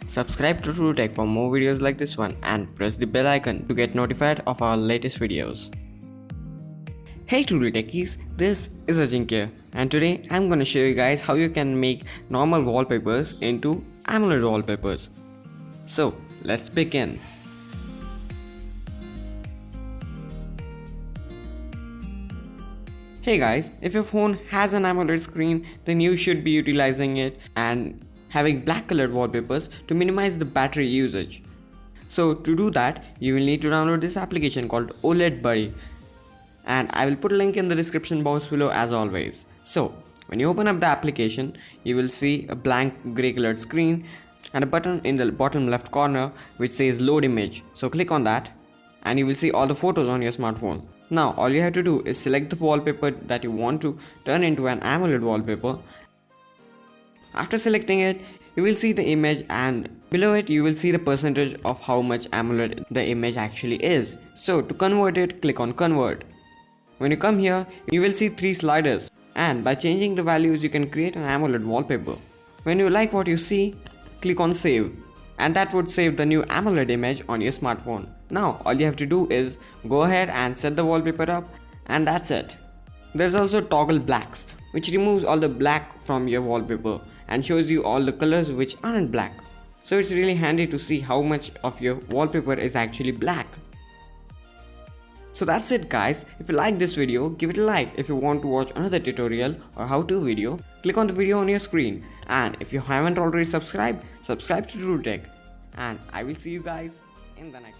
Subscribe to True Tech for more videos like this one and press the bell icon to get notified of our latest videos. Hey True Techies, this is Ajinkya and today I'm gonna show you guys how you can make normal wallpapers into Amoled wallpapers. So let's begin. Hey guys, if your phone has an AMOLED screen, then you should be utilizing it and having black colored wallpapers to minimize the battery usage. So to do that, you will need to download this application called OLED Buddy, and I will put a link in the description box below as always. So when you open up the application, you will see a blank grey colored screen and a button in the bottom left corner which says load image. So click on that and you will see all the photos on your smartphone. Now all you have to do is select the wallpaper that you want to turn into an AMOLED wallpaper. After selecting it, you will see the image and below it you will see the percentage of how much AMOLED the image actually is. So to convert it, click on convert. When you come here, you will see 3 sliders, and by changing the values you can create an AMOLED wallpaper. When you like what you see, click on save, and that would save the new AMOLED image on your smartphone. Now all you have to do is go ahead and set the wallpaper up, and that's it. There's also toggle blacks, which removes all the black from your wallpaper and shows you all the colors which aren't black. So it's really handy to see how much of your wallpaper is actually black. So that's it guys. If you like this video, give it a like. If you want to watch another tutorial or how-to video, click on the video on your screen. And if you haven't already subscribed, subscribe to True Tech. And I will see you guys in the next